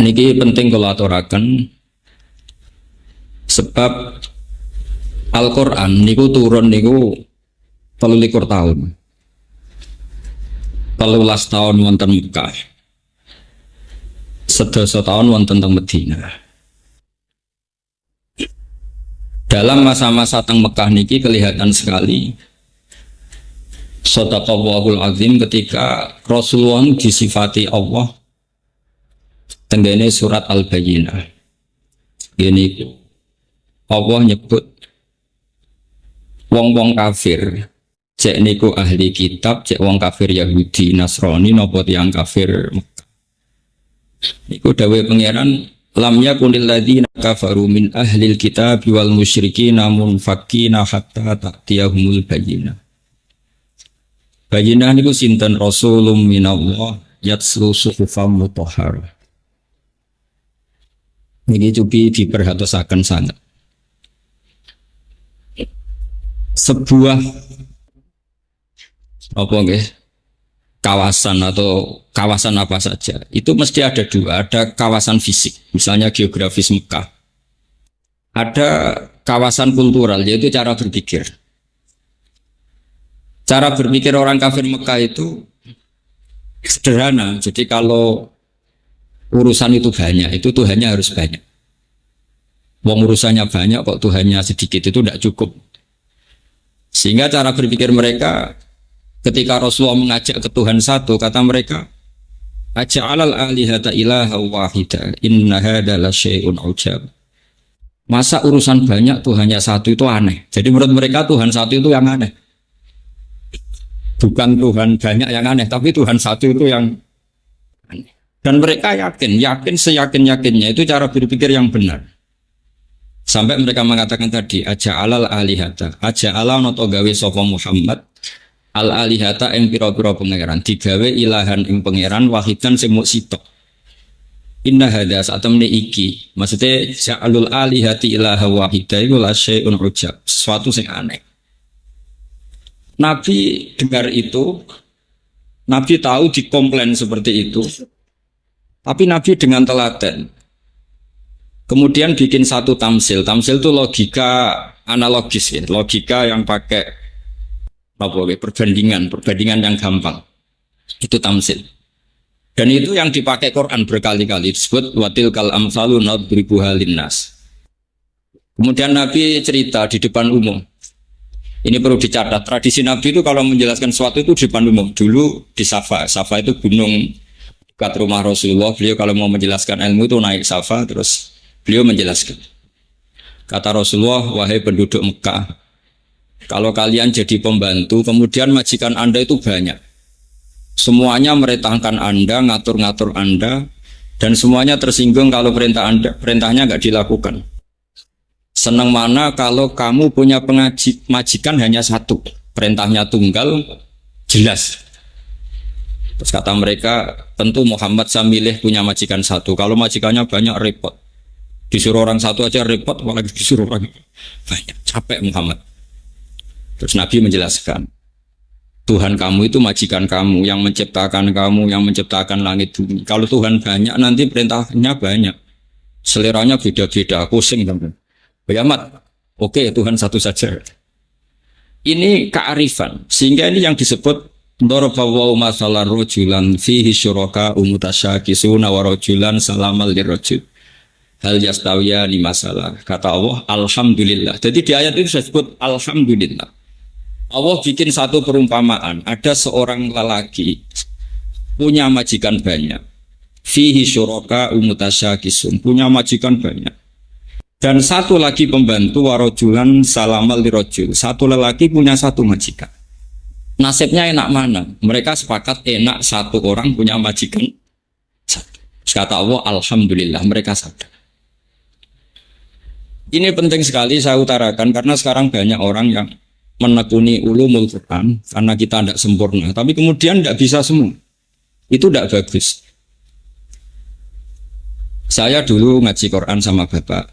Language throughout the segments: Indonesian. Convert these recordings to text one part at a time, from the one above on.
Niki penting kalau aturaken sebab Al-Qur'an niku turun niku 23 tahun. 13 tahun wonten Mekah. 11 tahun wonten teng Madinah. Dalam masa-masa teng Mekah niki kelihatan sekali Shadaqallahul Azim ketika Rasulullah disifati Allah tenggene surat Al-Bayyinah. Gini Allah nyebut wong-wong kafir, cek niku ahli kitab, cek wong kafir Yahudi, Nasrani, nopo tiyang kafir Mekah. Niku dawuh pangeran, lam yakunil ladzina kafaru min ahlil kitab wal musyrikin namun fakina hatta ta'tiyahumul bayyinah. Bayyinah niku sinten rasulun minallah yatslu suhufam mutahharah. Niki cupi diperhatosaken sangat. Sebuah apa nggih kawasan atau kawasan apa saja itu mesti ada dua, ada kawasan fisik misalnya geografis Mekah, ada kawasan kultural yaitu cara berpikir orang kafir Mekah itu sederhana. Jadi kalau urusan itu banyak, itu Tuhannya harus banyak. Wong urusannya banyak kok Tuhannya sedikit, itu tidak cukup. Sehingga cara berpikir mereka ketika Rasulullah mengajak ke Tuhan satu, kata mereka, aja'alal alihata ilaha wahida inna hadza la syai'un ujab. Masa urusan banyak Tuhannya satu itu aneh. Jadi menurut mereka Tuhan satu itu yang aneh. Bukan Tuhan banyak yang aneh, tapi Tuhan satu itu yang aneh. Dan mereka yakin seyakin-yakinnya itu cara berpikir yang benar. Sampai mereka mengatakan tadi aja'alal alihata, aja'ala noto gawe sapa Muhammad al alihata ing pira-pira pangeran, digawe ilahan ing pangeran wahidan sing mung sitok. Inna hadza satamne iki, maksudnya ja'alul alihati ilaha wahida iku la syai'un ujab, sesuatu sing aneh. Nabi dengar itu, Nabi tahu dikomplain seperti itu, tapi Nabi dengan telaten kemudian bikin satu tamsil. Tamsil itu logika analogis ya, logika yang pakai perbandingan yang gampang. Itu tamsil. Dan itu yang dipakai Quran berkali-kali, disebut watil kal amsalu nadribuha linnas. Kemudian Nabi cerita di depan umum. Ini perlu dicatat, tradisi Nabi itu kalau menjelaskan sesuatu itu di depan umum. Dulu di Safa itu gunung dekat rumah Rasulullah. Beliau kalau mau menjelaskan ilmu itu naik Safa, terus beliau menjelaskan. Kata Rasulullah, wahai penduduk Mekah, kalau kalian jadi pembantu, kemudian majikan Anda itu banyak. Semuanya merintahkan Anda, ngatur-ngatur Anda, dan semuanya tersinggung kalau perintahnya nggak dilakukan. Senang mana kalau kamu punya majikan hanya satu, perintahnya tunggal, jelas. Terus kata mereka, tentu Muhammad saya milih punya majikan satu. Kalau majikannya banyak repot. Disuruh orang satu aja repot, apalagi disuruh orang banyak. Capek Muhammad. Terus Nabi menjelaskan, Tuhan kamu itu majikan kamu, yang menciptakan kamu, yang menciptakan langit bumi. Kalau Tuhan banyak, nanti perintahnya banyak. Seleranya beda-beda, pusing. Bayamat, oke, Tuhan satu saja. Ini kearifan, sehingga ini yang disebut Daraballahu masalan rajulan fihi syuraka umutasyakisuna wa rajulan salamal lirajul hal yastawiya ni masalah. Kata Allah, alhamdulillah. Jadi di ayat itu disebut alhamdulillah. Allah bikin satu perumpamaan, ada seorang lelaki punya majikan banyak, fihi syuraka umutasyakisun, punya majikan banyak. Dan satu lagi pembantu warojulan salamal lirojul, satu lelaki punya satu majikan. Nasibnya enak mana? Mereka sepakat enak satu orang punya majikan satu. Kata Allah, alhamdulillah, mereka sadar. Ini penting sekali saya utarakan karena sekarang banyak orang yang menekuni ulumul Quran karena kita tidak sempurna, tapi kemudian tidak bisa semua. Itu tidak bagus. Saya dulu ngaji Quran sama bapak.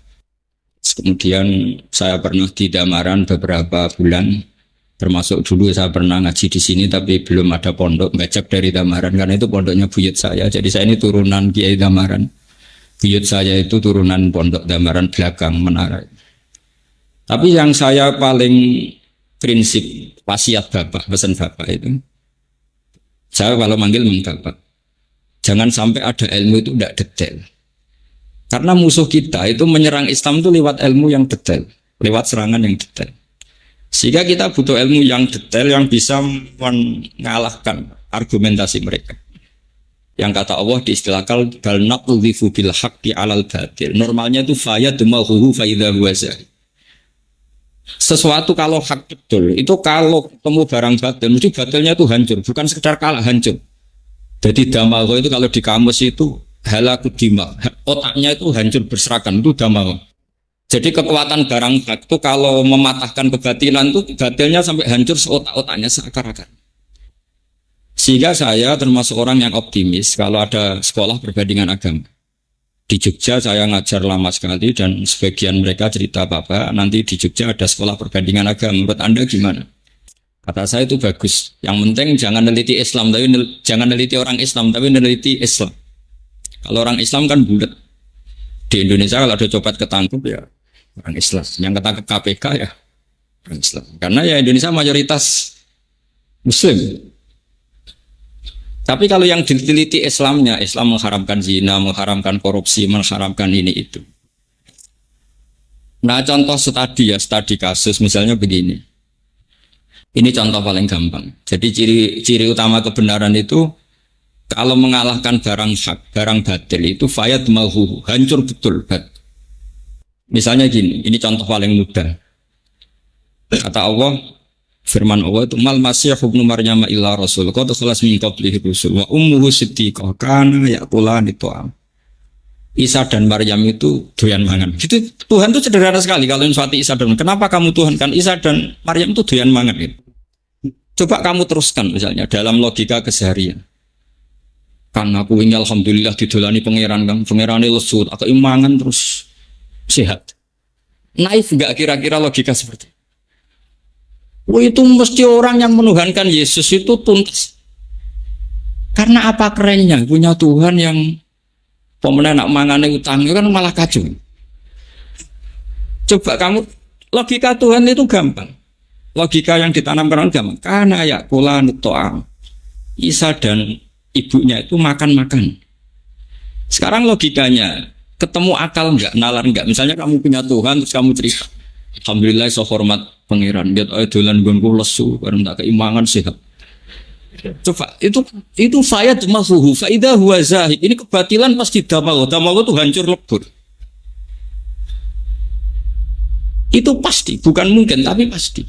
Kemudian saya pernah di Damaran beberapa bulan, termasuk dulu saya pernah ngaji di sini tapi belum ada pondok, ngajak dari Damaran karena itu pondoknya buyut saya. Jadi saya ini turunan Kiai Damaran. Buyut saya itu turunan Pondok Dambaran belakang menara. Tapi yang saya paling prinsip wasiat bapak, pesan bapak itu, saya kalau manggil bapak, jangan sampai ada ilmu itu tidak detail. Karena musuh kita itu menyerang Islam itu lewat ilmu yang detail, lewat serangan yang detail. Sehingga kita butuh ilmu yang detail yang bisa mengalahkan argumentasi mereka. Yang kata Allah diistilahkan bal naqdhifu bil haqqi 'alal batil. Normalnya itu fayadmahu fa idza huwa zahir. Sesuatu kalau hak betul, itu kalau ketemu barang batil, mesti batilnya itu hancur, bukan sekedar kalah, hancur. Jadi damago itu kalau di kamus itu halaku dima, otaknya itu hancur berserakan, itu damago. Jadi kekuatan barang hak itu kalau mematahkan kebatilan itu batilnya sampai hancur seotak-otaknya, seakar-akar. Sehingga saya termasuk orang yang optimis kalau ada sekolah perbandingan agama. Di Jogja saya ngajar lama sekali dan sebagian mereka cerita apa nanti di Jogja ada sekolah perbandingan agama. Menurut Anda gimana? Kata saya itu bagus. Yang penting jangan neliti Islam, tapi jangan neliti orang Islam, tapi neliti Islam. Kalau orang Islam kan bulat. Di Indonesia kalau ada copet ketangkep ya orang Islam. Yang ketangkep KPK ya orang Islam. Karena ya Indonesia mayoritas Muslim. Tapi kalau yang diteliti Islamnya, Islam mengharamkan zina, mengharamkan korupsi, mengharamkan ini itu. Nah contoh studi kasus misalnya begini. Ini contoh paling gampang. Jadi ciri utama kebenaran itu kalau mengalahkan barang hak, barang batil itu fayad mahu, hancur betul. Misalnya gini, ini contoh paling mudah. Kata Allah, firman Allah itu mal masih ibnu Maryam illa rasul qad khalas min qablihi rusul wa ummuhu siddiqah kana yaqulani ta'am. Isa dan Maryam itu doyan mangan. Gitu Tuhan itu sederhana sekali kalau nyifati Isa dan kenapa kamu Tuhan kan Isa dan Maryam itu doyan mangan gitu. Coba kamu teruskan misalnya dalam logika keseharian. Kan aku ini alhamdulillah didolani pangeran kan pangerane lesu aku mangan terus sehat. Naif enggak kira-kira logika seperti itu? Oh itu mesti orang yang menuhankan Yesus itu tuntas. Karena apa kerennya punya Tuhan yang pemenang nak mangane utang itu kan malah kacau. Coba kamu logika Tuhan itu gampang. Logika yang ditanamkan orang gampang. Karena ya kulan to'am. Isa dan ibunya itu makan-makan. Sekarang logikanya ketemu akal enggak, nalar enggak. Misalnya kamu punya Tuhan terus kamu cerita. Alhamdulillah so hormat pangeran lihat dolan gonku lesu bareng tak keimangan sehat. Coba itu saya cuma suhu faidah huwa zahid. Ini kebatilan pasti damago itu hancur lebur. Itu pasti, bukan mungkin tapi pasti.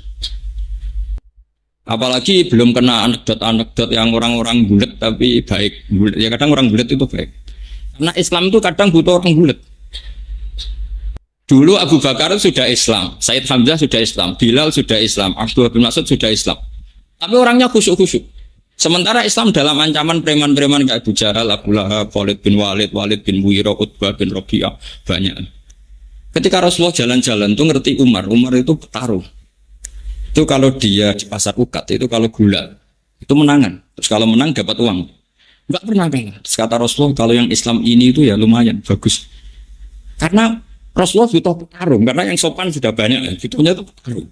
Apalagi belum kena anekdot yang orang-orang bulat tapi baik. Bulet. Ya kadang orang bulat itu baik. Karena Islam itu kadang butuh orang bulat. Dulu Abu Bakar sudah Islam, Said Hamzah sudah Islam, Bilal sudah Islam, Abdullah bin Mas'ud sudah Islam. Tapi orangnya khusyuk-khusyuk. Sementara Islam dalam ancaman preman-preman kayak Abu Jahal, Abu Lahab, Walid bin Walid, Walid bin Mughirah, Utbah bin Rabi'ah, banyak. Ketika Rasulullah jalan-jalan tuh ngerti Umar itu petarung. Itu kalau dia di pasar ukat itu kalau gula itu menangan. Terus kalau menang dapat uang. Enggak pernah kalah. Terus kata Rasulullah kalau yang Islam ini itu ya lumayan bagus. Karena Rasulullah butuh petarung karena yang sopan sudah banyak, butuhnya itu petarung.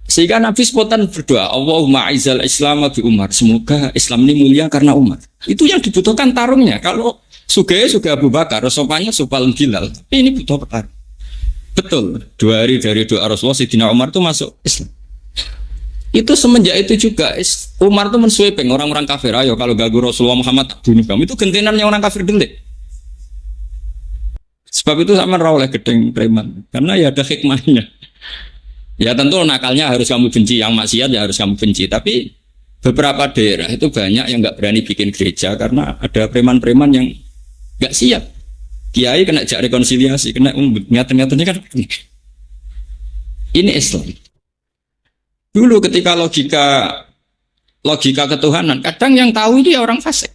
Sehingga Nabi spontan berdoa, Allahumma aizal Islam bi Umar. Semoga Islam ini mulia karena Umar. Itu yang dibutuhkan tarungnya. Kalau Sugih Abu Bakar, sopannya sopal Bilal. Tapi ini butuh petarung. Betul. 2 hari dari doa Rasulullah, Sayyidina Umar itu masuk Islam. Itu semenjak itu juga Umar itu mensweeping orang-orang kafir. Ayo kalau ganggu Rasulullah Muhammad bunuh kamu. Itu gentinannya orang kafir delik. Sebab itu sama oleh gedeng preman. Karena ya ada hikmahnya. Ya tentu nakalnya harus kamu benci, yang maksiat ya harus kamu benci. Tapi beberapa daerah itu banyak yang nggak berani bikin gereja karena ada preman-preman yang nggak siap. Kiai kena jak rekonsiliasi, kena nyata-nyatanya kan. Ini Islam. Dulu ketika logika ketuhanan, kadang yang tahu itu ya orang fasik.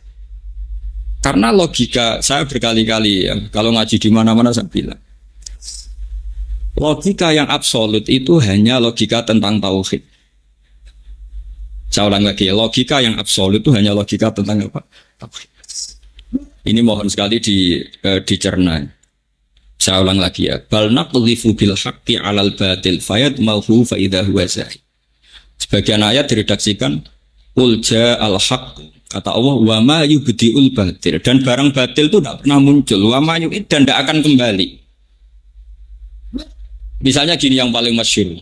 Karena logika, saya berkali-kali ya, kalau ngaji di mana-mana saya bilang, logika yang absolut itu hanya logika tentang tauhid. Saya ulang lagi, logika yang absolut itu hanya logika tentang apa? Tauhid. Ini mohon sekali dicerna. Saya ulang lagi ya. Bal naqdhifu bil haqqi 'alal batil fayadmahu fa idza huwa zahid. Sebagian ayat diredaksikan qul ja'al haqq, kata Allah, wa ma yubdiul batil, dan barang batil itu tidak pernah muncul, wa ma yu'id, dan tidak akan kembali. Misalnya gini yang paling masyhur.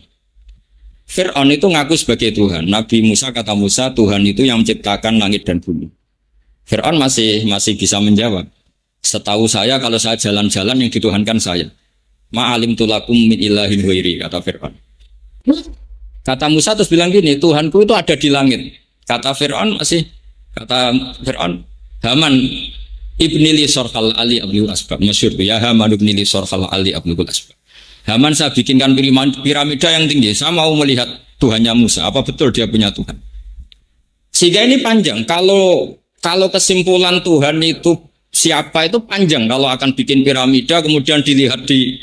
Fir'aun itu ngaku sebagai Tuhan. Nabi Musa kata Musa, Tuhan itu yang menciptakan langit dan bumi. Fir'aun masih bisa menjawab. Setahu saya kalau saya jalan-jalan yang dituhankan saya. Ma'alim tulakum min ilahin huiri, kata Fir'aun. Kata Musa terus bilang gini, Tuhanku itu ada di langit. Kata Fir'aun, Haman ibnili sorhal ali abdul asbab. Masyhur ya, Haman ibnili sorhal ali abdul asbab. Haman, saya bikinkan piramida yang tinggi. Saya mau melihat Tuhannya Musa. Apa betul dia punya Tuhan? Sehingga ini panjang. Kalau kesimpulan Tuhan itu siapa itu panjang. Kalau akan bikin piramida kemudian dilihat di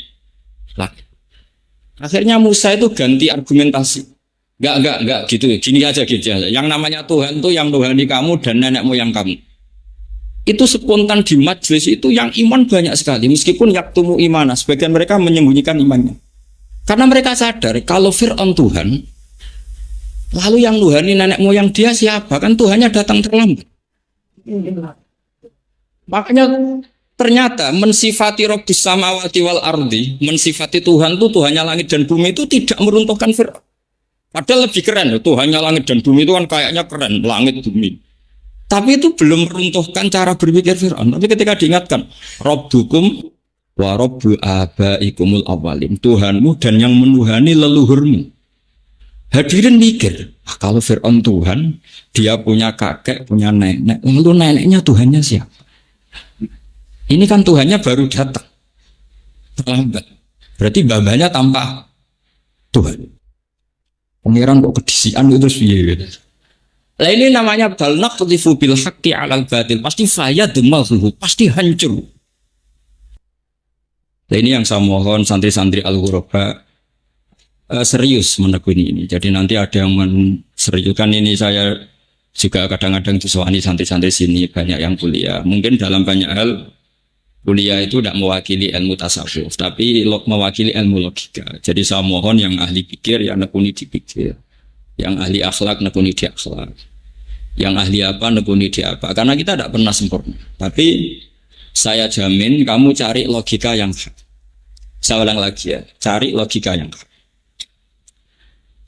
langit. Akhirnya Musa itu ganti argumentasi. Enggak gitu. Gini aja. Yang namanya Tuhan itu yang Tuhan di kamu dan nenek moyang kamu. Itu spontan di majelis itu yang iman banyak sekali. Meskipun yaktumu imana, sebagian mereka menyembunyikan imannya. Karena mereka sadar kalau Fir'aun Tuhan, lalu yang nuhani nenek moyang dia siapa? Kan Tuhannya datang terlambat. Makanya ternyata mensifati Rabbis samawati wal ardi, mensifati Tuhan itu Tuhannya langit dan bumi itu tidak meruntuhkan Fir'aun. Padahal lebih keren, Tuhannya langit dan bumi itu kan kayaknya keren, langit bumi. Tapi itu belum meruntuhkan cara berpikir Fir'aun. Tapi ketika diingatkan, Rabbukum wa Rabbu abaikumul awalin, Tuhanmu dan yang menuhani leluhurmu. Hadirin mikir, kalau Fir'aun Tuhan, dia punya kakek, punya nenek, lalu neneknya Tuhannya siapa? Ini kan Tuhannya baru datang, terlambat. Berarti babanya tanpa Tuhan. Pengiran kok kedisian itu terus gitu. Lah ini namanya bal naqdhifu bil haqqi 'alal batil, pasti fayadmahu, pasti hancur. Nah ini yang saya mohon santri-santri Al-Ghuraba serius menekuni ini. Jadi nanti ada yang menseriuskan ini, saya juga kadang-kadang disewani santri-santri sini banyak yang kuliah. Mungkin dalam banyak hal kuliah itu tidak mewakili ilmu tasawuf, tapi mewakili ilmu logika. Jadi saya mohon yang ahli pikir ya nekuni dipikir, yang ahli akhlak nekuni di akhlak, yang ahli apa nekuni di apa. Karena kita tidak pernah sempurna. Tapi saya jamin kamu cari logika yang hak. Saya ulang lagi ya, cari logika yang hak.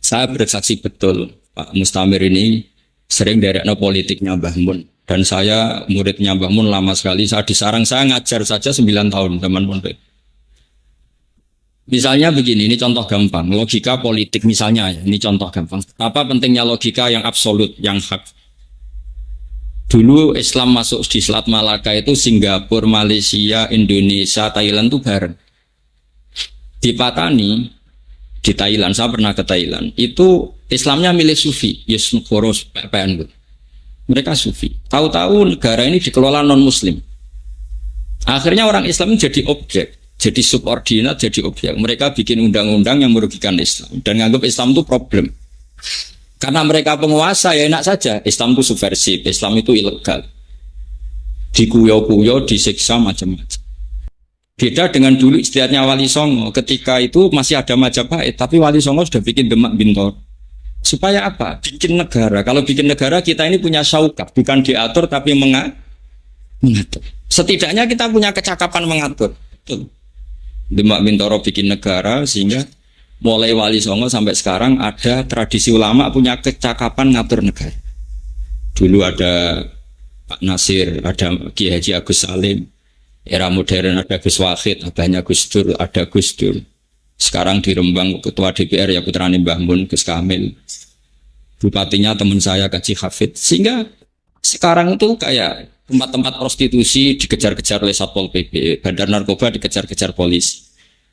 Saya bersaksi betul Pak Mustamir ini sering derekno politiknya Mbah Mun. Dan saya muridnya Mbah Mun lama sekali. Saya disarang, saya ngajar saja 9 tahun teman pondok. Misalnya begini, ini contoh gampang. Logika politik misalnya, ini contoh gampang. Apa pentingnya logika yang absolut, yang hak? Dulu Islam masuk di Selat Malaka itu Singapura, Malaysia, Indonesia, Thailand itu bareng. Di Patani, di Thailand, saya pernah ke Thailand, itu Islamnya milih Sufi, Yusnukoros, PPN. Mereka Sufi. Tahu-tahu negara ini dikelola non-Muslim. Akhirnya orang Islam jadi objek, jadi subordinat, jadi objek. Mereka bikin undang-undang yang merugikan Islam dan menganggap Islam itu problem. Karena mereka penguasa ya enak saja. Islam itu subversif, Islam itu ilegal. Dikuyo-kuyo, disiksa macam-macam. Beda dengan dulu istilahnya Wali Songo. Ketika itu masih ada Majapahit, tapi Wali Songo sudah bikin Demak Bintoro. Supaya apa? Bikin negara. Kalau bikin negara kita ini punya syaukat, bukan diatur tapi mengatur. Setidaknya kita punya kecakapan mengatur. Betul. Demak Bintoro bikin negara sehingga mulai Wali Songo sampai sekarang ada tradisi ulama punya kecakapan ngatur negara. Dulu ada Pak Nasir, ada Kiai Haji Agus Salim. Era modern ada Gus Wahid, abahnya Gus Dur, ada Gus Dur. Sekarang di Rembang ketua DPR ya putrane Mbah Mun, Gus Kamil. Bupatinya teman saya Kaji Hafid. Sehingga sekarang itu kayak tempat-tempat prostitusi dikejar-kejar oleh Satpol PP, bandar narkoba dikejar-kejar polisi.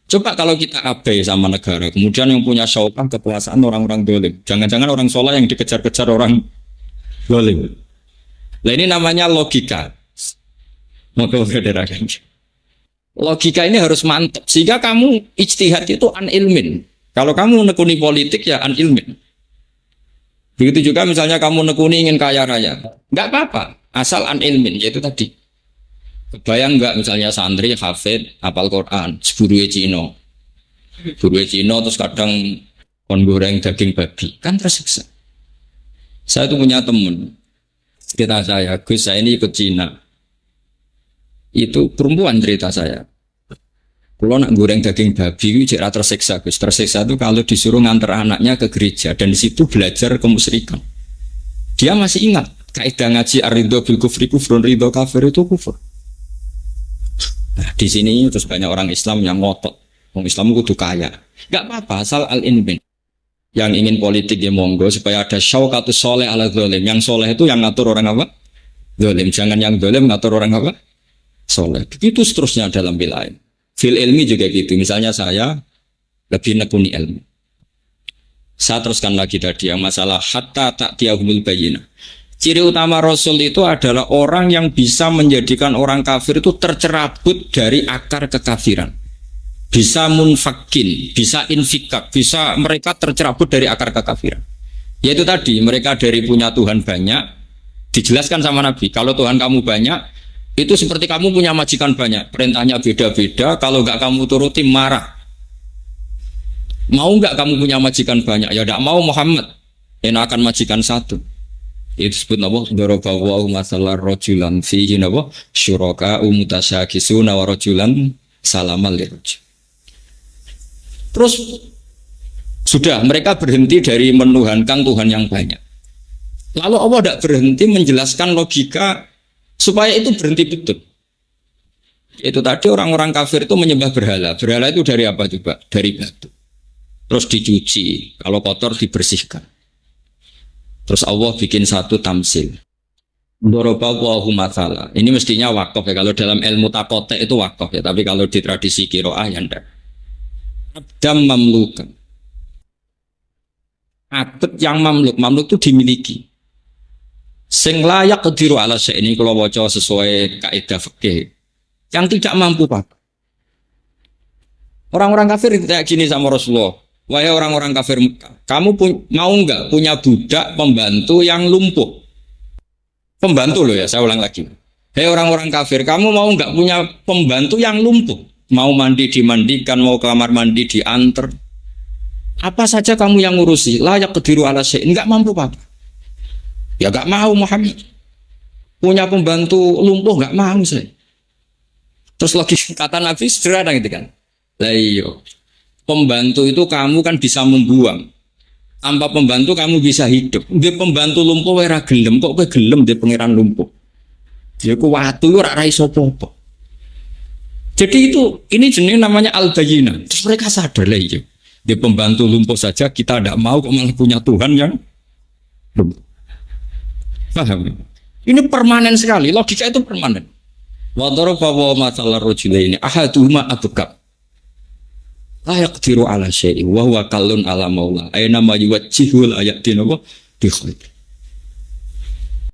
Coba kalau kita abai sama negara, kemudian yang punya syaukah kekuasaan orang-orang dolim. Jangan-jangan orang soleh yang dikejar-kejar orang dolim. Nah ini namanya logika. Logika ini harus mantap sehingga kamu ijtihad itu an ilmin. Kalau kamu nekuni politik ya an ilmin. Begitu juga misalnya kamu nekuni ingin kaya raya, nggak apa-apa asal an ilmin, yaitu tadi Kebayang nggak misalnya santri hafid apal Quran, seburuhe Cina. Buruhe Cina terus kadang kon goreng daging babi, kan tersiksa. Saya tuh punya temen, cerita saya, Gus saya ini ikut Cina. Itu perempuan cerita saya. Kalau nak goreng daging babi, itu jika tersiksa Gus. Tersiksa itu kalau disuruh ngantar anaknya ke gereja dan di situ belajar kemusyrikan. Dia masih ingat kaidah ngaji ar-ridho bil kufri kufrun, ridho kafir itu kufur. Nah, di sini terus banyak orang Islam yang ngotot. Orang Islam kudu kaya. Gak apa-apa, asal al-inbin. Yang ingin politik ya monggo supaya ada syaukatus soleh ala zolim. Yang soleh itu yang ngatur orang apa? Zolim. Jangan yang zolim ngatur orang apa? Soleh. Begitu seterusnya dalam wilayah. Fil ilmi juga gitu. Misalnya saya lebih nekuni ilmu. Saya teruskan lagi tadi yang masalah hatta ta'tiyahumul bayyinah. Ciri utama Rasul itu adalah orang yang bisa menjadikan orang kafir itu tercerabut dari akar kekafiran. Bisa munfakin, bisa infikak, bisa mereka tercerabut dari akar kekafiran. Yaitu tadi, mereka dari punya Tuhan banyak, dijelaskan sama Nabi, kalau Tuhan kamu banyak, itu seperti kamu punya majikan banyak, perintahnya beda-beda, kalau enggak kamu turuti marah. Mau enggak kamu punya majikan banyak? Ya enggak mau Muhammad, enakan majikan satu. Itu disebut napa daraballahu masalan rajulan fihi napa syuraka mutasyakisuna wa rajulan salamal lirajul. Terus sudah mereka berhenti dari menuhankan Tuhan yang banyak. Lalu Allah tidak berhenti menjelaskan logika supaya itu berhenti betul. Itu tadi orang-orang kafir itu menyembah berhala. Berhala itu dari apa juga? Dari batu. Terus dicuci, kalau kotor dibersihkan. Terus Allah bikin satu tamsil. Doroballahu mathala. Ini mestinya wakaf ya. Kalau dalam ilmu takote itu wakaf ya. Tapi kalau di tradisi kiroah ya enggak. Abdam mamlukan. Abd yang mamluk itu dimiliki. Sing layak kediru ala ini kalau baca sesuai kaidah fikih. Yang tidak mampu Pak. Orang-orang kafir tidak gini sama Rasulullah. Wahai orang-orang kafir Mekah, kamu mau nggak punya budak pembantu yang lumpuh? Pembantu loh ya, saya ulang lagi. Hei orang-orang kafir, kamu mau nggak punya pembantu yang lumpuh? Mau mandi dimandikan, mau kamar mandi diantar. Apa saja kamu yang ngurusi? Layak kediru ala syai'in, nggak mampu Pak. Ya nggak mau Muhammad. Punya pembantu lumpuh nggak mau saya. Terus lagi kata Nabi sederhana gitu kan. Lah iya. Pembantu itu kamu kan bisa membuang. Tanpa pembantu kamu bisa hidup. Dia pembantu lumpuh ora gelem, kok kowe gelem dia pangeran lumpuh. Ya ku watu ora ra iso apa-apa. Jadi ini jenis namanya al-bayyinah. Terus mereka sadar lah iya. Dia pembantu lumpuh saja kita tidak mau kok malah punya Tuhan yang lumpuh. Paham? Ini permanen sekali, logika itu permanen. Wa daraba wa masalar rajulaini ahaduhuma abkab. La yaqdiru ala syai'in wa huwa kallun ala maula aina ma yuwajjihul ayatin apa bi khair.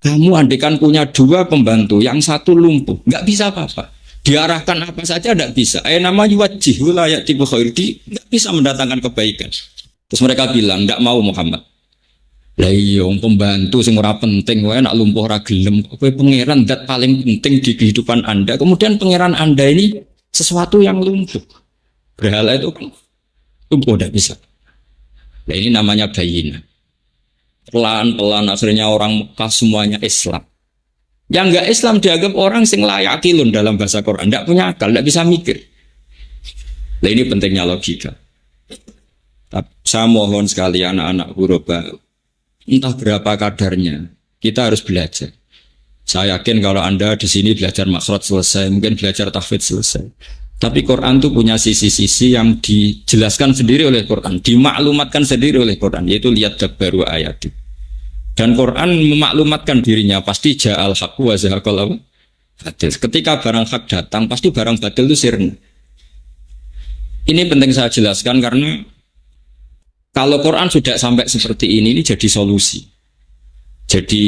Kamu andekan punya dua pembantu, yang satu lumpuh, enggak bisa apa-apa. Diarahkan apa saja enggak bisa. Aina ma yuwajjihul ayatin bi khair, enggak bisa mendatangkan kebaikan. Terus mereka bilang, enggak mau Muhammad. Lah iya pembantu sing ora penting wae nak lumpuh ora gelem. Kowe pangeran zat paling penting di kehidupan Anda. Kemudian pangeran Anda ini sesuatu yang lumpuh. Berhala itu lumpuh tidak bisa. Nah ini namanya bayyinah. Pelan-pelan akhirnya orang Mekah semuanya Islam. Yang enggak Islam dianggap orang sing layak akilun dalam bahasa Quran, enggak punya akal, enggak bisa mikir. Nah ini pentingnya logika. Saya mohon sekali anak-anak huruf baru, entah berapa kadarnya, kita harus belajar. Saya yakin kalau Anda di sini belajar makhraj selesai, mungkin belajar tahfidz selesai. Tapi Quran itu punya sisi-sisi yang dijelaskan sendiri oleh Quran, dimaklumatkan sendiri oleh Quran, yaitu lihat baru ayat. Dan Quran memaklumatkan dirinya, pasti ja'al haqq wa zahaqal batil. Ketika barang hak datang, pasti barang batil itu sirna. Ini penting saya jelaskan karena kalau Quran sudah sampai seperti ini jadi solusi. Jadi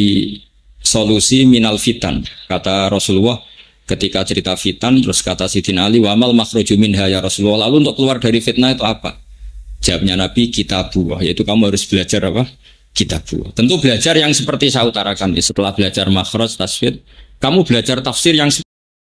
solusi minal fitan, kata Rasulullah. Ketika cerita fitan, terus kata Sidin Ali, wamal makhruju minha ya Rasulullah. Lalu untuk keluar dari fitnah itu apa? Jawabnya Nabi, kitabullah. Yaitu kamu harus belajar apa? Kitabullah. Tentu belajar yang seperti saya utarakan. Setelah belajar makhraj, tasfid, kamu belajar tafsir yang